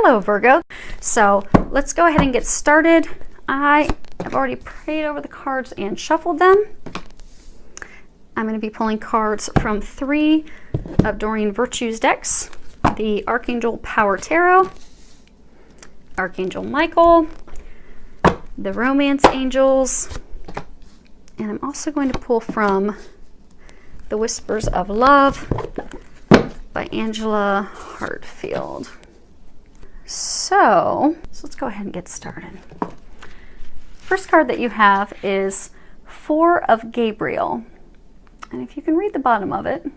Hello, Virgo. So let's go ahead and get started. I have already prayed over the cards and shuffled them. I'm going to be pulling cards from 3 of Doreen Virtue's decks. The Archangel Power Tarot, Archangel Michael, the Romance Angels, and I'm also going to pull from The Whispers of Love by Angela Hartfield. So let's go ahead and get started. First card that you have is 4 of Gabriel. And if you can read the bottom of it,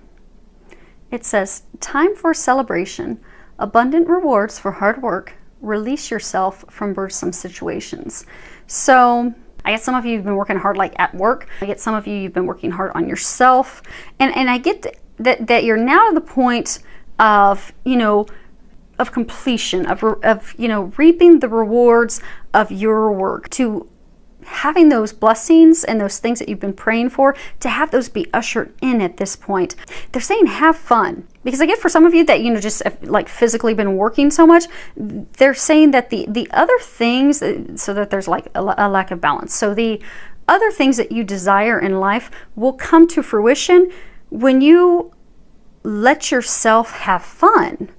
it says, time for celebration, abundant rewards for hard work, release yourself from burdensome situations. So I get some of you have been working hard like at work. I get some of you've been working hard on yourself. And I get that you're now at the point of, of completion, of reaping the rewards of your work, to having those blessings and those things that you've been praying for, to have those be ushered in at this point. They're saying have fun, because I get for some of you that just like physically been working so much, they're saying that the other things, so that there's like a lack of balance. So the other things that you desire in life will come to fruition when you let yourself have fun.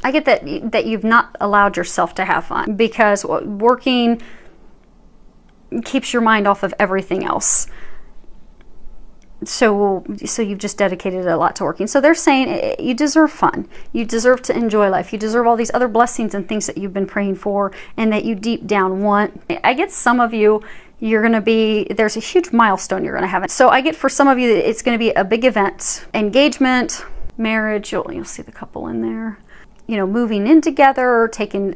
I get that you've not allowed yourself to have fun because working keeps your mind off of everything else. So you've just dedicated a lot to working. So they're saying you deserve fun. You deserve to enjoy life. You deserve all these other blessings and things that you've been praying for and that you deep down want. I get some of you, there's a huge milestone you're going to have. So I get for some of you that it's going to be a big event, engagement, marriage. You'll see the couple in there. Moving in together, taking,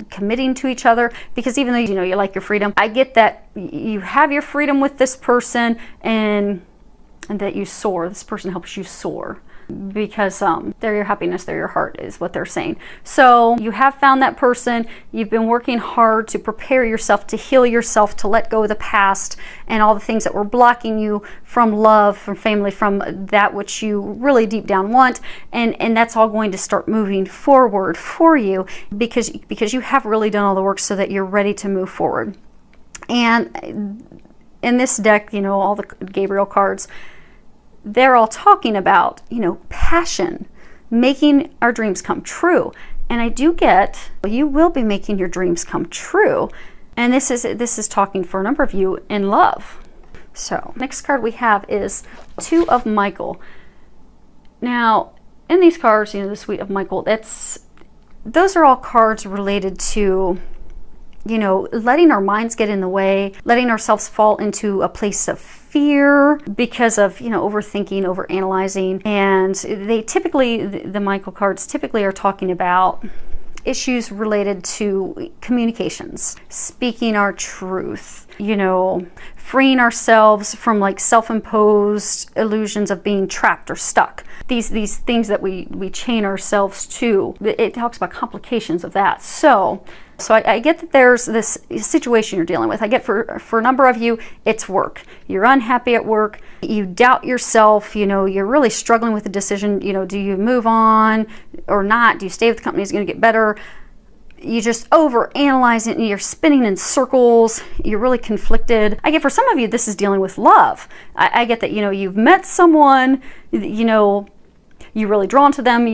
committing to each other, because even though, you like your freedom, I get that you have your freedom with this person and that you soar. This person helps you soar because they're your happiness, they're your heart is what they're saying. So you have found that person, you've been working hard to prepare yourself, to heal yourself, to let go of the past and all the things that were blocking you from love, from family, from that which you really deep down want, and that's all going to start moving forward for you because you have really done all the work so that you're ready to move forward. And in this deck, all the Gabriel cards, they're all talking about, passion, making our dreams come true. And I do get, you will be making your dreams come true. And this is talking for a number of you in love. So next card we have is 2 of Michael. Now, in these cards, the Suite of Michael, those are all cards related to, letting our minds get in the way, letting ourselves fall into a place of fear because of, overthinking, overanalyzing. And they typically, the Michael cards typically are talking about issues related to communications, speaking our truth, freeing ourselves from like self-imposed illusions of being trapped or stuck. These things that we chain ourselves to. It talks about complications of that. So I get that there's this situation you're dealing with. I get for a number of you, it's work. You're unhappy at work. You doubt yourself. You're really struggling with the decision. Do you move on or not? Do you stay with the company? Is it going to get better? You just overanalyze it and you're spinning in circles. You're really conflicted. I get for some of you, this is dealing with love. I get that, you've met someone, you're really drawn to them.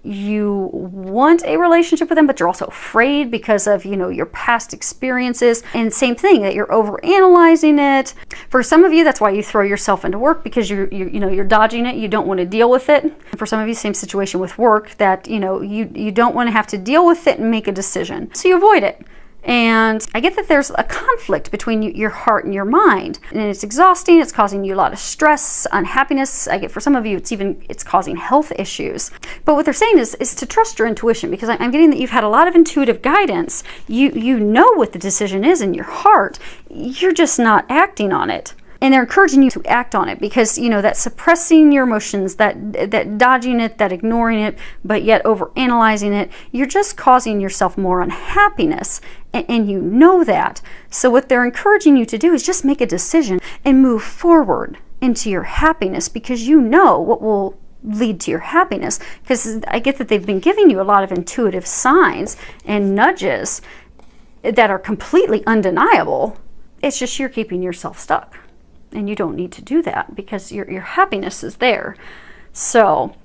You want a relationship with them, but you're also afraid because of, your past experiences. And same thing, that you're overanalyzing it. For some of you, that's why you throw yourself into work, because you're dodging it. You don't want to deal with it. And for some of you, same situation with work, that, you don't want to have to deal with it and make a decision. So you avoid it. And I get that there's a conflict between your heart and your mind, and it's exhausting. It's causing you a lot of stress, unhappiness. I get for some of you, it's causing health issues. But what they're saying is to trust your intuition, because I'm getting that you've had a lot of intuitive guidance. You know what the decision is in your heart. You're just not acting on it. And they're encouraging you to act on it, because that suppressing your emotions, that dodging it, that ignoring it, but yet overanalyzing it, you're just causing yourself more unhappiness, and you know that. So what they're encouraging you to do is just make a decision and move forward into your happiness, because you know what will lead to your happiness, because I get that they've been giving you a lot of intuitive signs and nudges that are completely undeniable. It's just you're keeping yourself stuck, and you don't need to do that because your happiness is there. So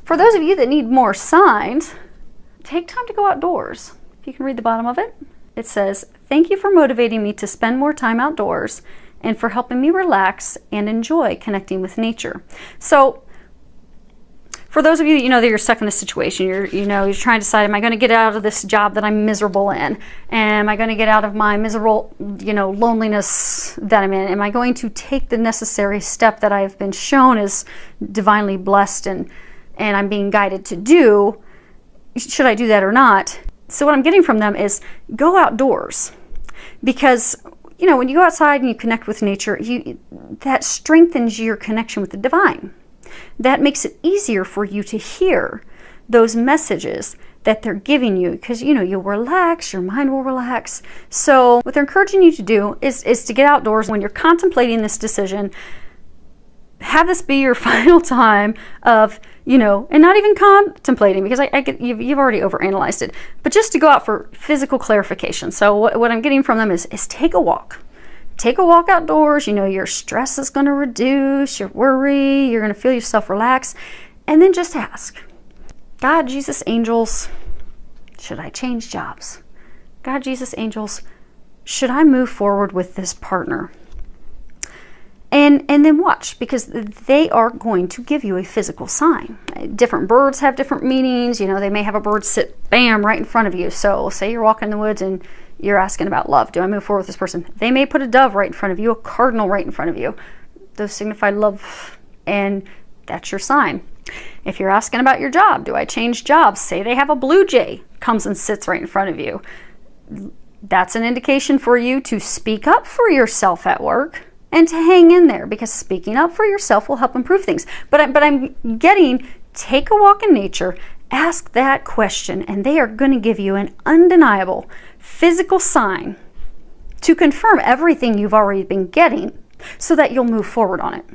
for those of you that need more signs, take time to go outdoors. If you can read the bottom of it, it says, "Thank you for motivating me to spend more time outdoors and for helping me relax and enjoy connecting with nature." So for those of you that that you're stuck in this situation, you're trying to decide, am I going to get out of this job that I'm miserable in? Am I going to get out of my miserable, loneliness that I'm in? Am I going to take the necessary step that I've been shown is divinely blessed and I'm being guided to do? Should I do that or not? So what I'm getting from them is go outdoors, because when you go outside and you connect with nature, that strengthens your connection with the divine. That makes it easier for you to hear those messages that they're giving you, because you'll relax, your mind will relax. So what they're encouraging you to do is to get outdoors. When you're contemplating this decision, have this be your final time of, and not even contemplating, because I get you've already overanalyzed it, but just to go out for physical clarification. So what I'm getting from them is take a walk. Take a walk outdoors. Your stress is going to reduce, your worry, you're going to feel yourself relax. And then just ask, God, Jesus, angels, should I change jobs? God, Jesus, angels, should I move forward with this partner? And then watch, because they are going to give you a physical sign. Different birds have different meanings. They may have a bird sit, bam, right in front of you. So say you're walking in the woods and you're asking about love. Do I move forward with this person? They may put a dove right in front of you, a cardinal right in front of you. Those signify love, and that's your sign. If you're asking about your job, do I change jobs? Say they have a blue jay comes and sits right in front of you. That's an indication for you to speak up for yourself at work and to hang in there, because speaking up for yourself will help improve things. But I'm getting, take a walk in nature, ask that question, and they are going to give you an undeniable physical sign to confirm everything you've already been getting, so that you'll move forward on it.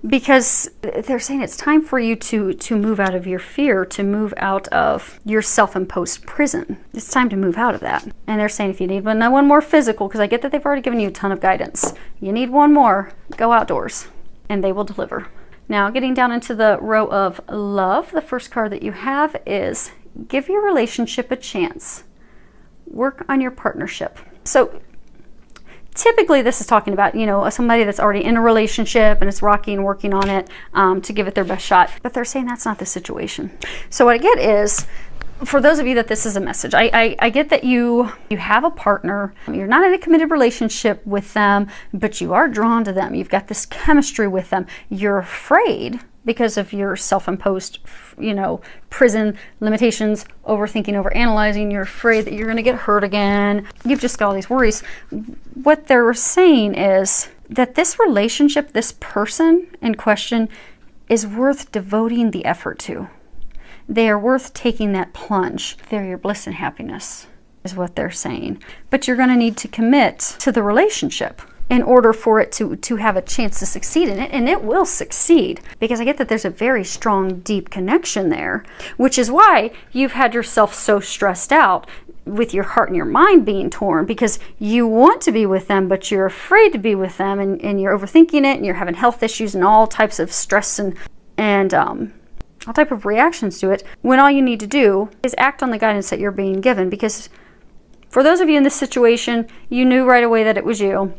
Because they're saying it's time for you to move out of your fear, to move out of your self-imposed prison. It's time to move out of that. And they're saying if you need one more physical, because I get that they've already given you a ton of guidance, you need one more, go outdoors, and they will deliver. Now, getting down into the row of love, the first card that you have is give your relationship a chance. Work on your partnership. So typically this is talking about, somebody that's already in a relationship and it's rocky and working on it to give it their best shot. But they're saying that's not the situation. So what I get is, for those of you that this is a message, I get that you have a partner. You're not in a committed relationship with them, but you are drawn to them. You've got this chemistry with them. You're afraid because of your self-imposed, prison limitations, overthinking, overanalyzing. You're afraid that you're going to get hurt again. You've just got all these worries. What they're saying is that this relationship, this person in question, is worth devoting the effort to. They are worth taking that plunge. They're your bliss and happiness, is what they're saying. But you're going to need to commit to the relationship in order for it to have a chance to succeed in it, and it will succeed, because I get that there's a very strong, deep connection there, which is why you've had yourself so stressed out with your heart and your mind being torn, because you want to be with them, but you're afraid to be with them, and you're overthinking it, and you're having health issues and all types of stress and all type of reactions to it, when all you need to do is act on the guidance that you're being given. Because for those of you in this situation, you knew right away that it was you.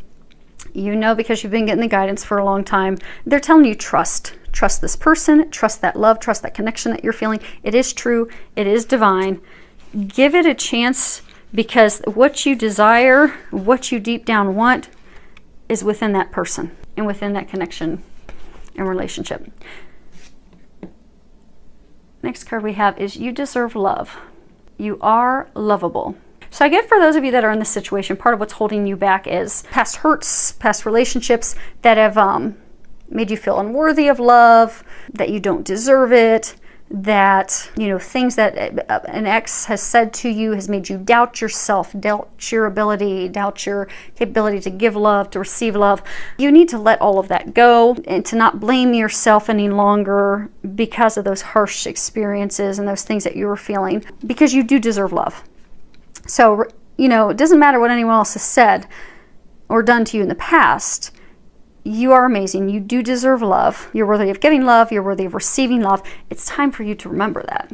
Because you've been getting the guidance for a long time. They're telling you trust this person, trust that love, trust that connection that you're feeling. It is true, it is divine. Give it a chance, because what you desire, what you deep down want, is within that person and within that connection and relationship. Next card we have is you deserve love. You are lovable. So I get, for those of you that are in this situation, part of what's holding you back is past hurts, past relationships that have made you feel unworthy of love, that you don't deserve it, that, you know, things that an ex has said to you has made you doubt yourself, doubt your ability, doubt your capability to give love, to receive love. You need to let all of that go and to not blame yourself any longer because of those harsh experiences and those things that you were feeling, because you do deserve love. So, you know, it doesn't matter what anyone else has said or done to you in the past. You are amazing. You do deserve love. You're worthy of giving love. You're worthy of receiving love. It's time for you to remember that.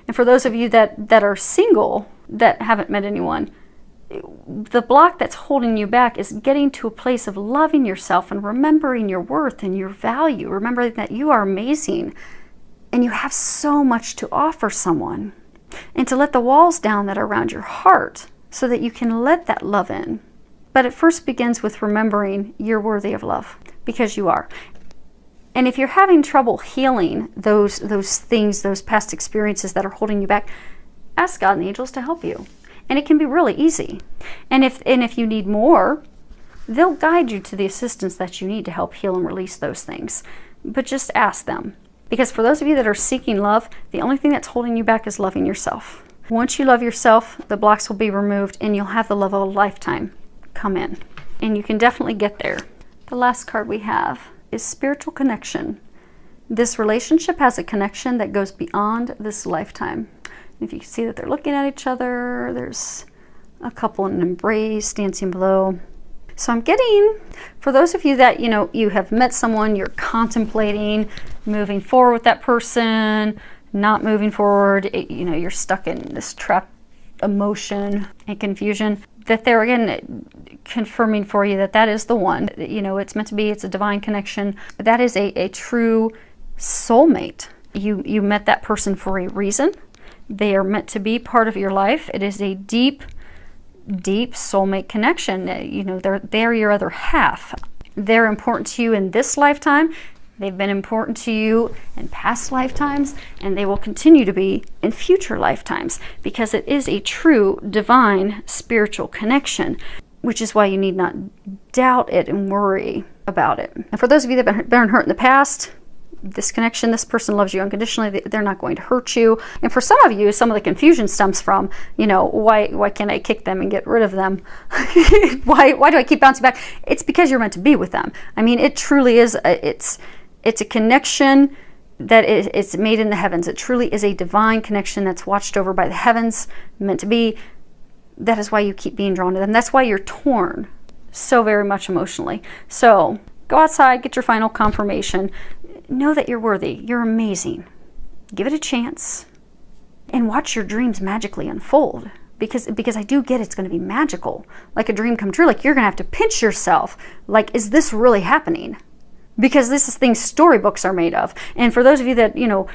And for those of you that are single, that haven't met anyone, the block that's holding you back is getting to a place of loving yourself and remembering your worth and your value. Remembering that you are amazing and you have so much to offer someone. And to let the walls down that are around your heart so that you can let that love in. But it first begins with remembering you're worthy of love, because you are. And if you're having trouble healing those things, those past experiences that are holding you back, ask God and the angels to help you. And it can be really easy. And if you need more, they'll guide you to the assistance that you need to help heal and release those things. But just ask them. Because for those of you that are seeking love, the only thing that's holding you back is loving yourself. Once you love yourself, the blocks will be removed and you'll have the love of a lifetime come in. And you can definitely get there. The last card we have is spiritual connection. This relationship has a connection that goes beyond this lifetime. If you can see that they're looking at each other, there's a couple in an embrace, dancing below. So I'm getting, for those of you that, you know, you have met someone, you're contemplating moving forward with that person, not moving forward, you know, you're stuck in this trap emotion and confusion, that they're again confirming for you that that is the one. You know, it's meant to be, it's a divine connection. That is a true soulmate. You met that person for a reason. They are meant to be part of your life. It is a deep soulmate connection. You know, they're your other half. They're important to you in this lifetime. They've been important to you in past lifetimes, and they will continue to be in future lifetimes, because it is a true divine spiritual connection, which is why you need not doubt it and worry about it. And for those of you that have been hurt in the past, this connection, this person loves you unconditionally. They're not going to hurt you. And for some of you, some of the confusion stems from, you know, why can't I kick them and get rid of them? why do I keep bouncing back? It's because you're meant to be with them. I mean, it truly is. It's a connection that it's made in the heavens. It truly is a divine connection that's watched over by the heavens, meant to be. That is why you keep being drawn to them. That's why you're torn so very much emotionally. So go outside, get your final confirmation. Know that you're worthy. You're amazing. Give it a chance and watch your dreams magically unfold. Because I do get it's going to be magical. Like a dream come true. Like you're going to have to pinch yourself. Like, is this really happening? Because this is things storybooks are made of. And for those of you that, you know,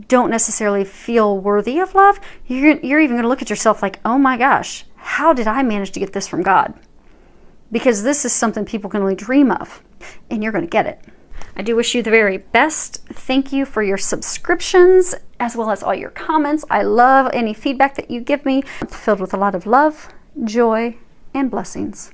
don't necessarily feel worthy of love, you're even going to look at yourself like, oh my gosh, how did I manage to get this from God? Because this is something people can only dream of. And you're going to get it. I do wish you the very best. Thank you for your subscriptions as well as all your comments. I love any feedback that you give me. I'm filled with a lot of love, joy, and blessings.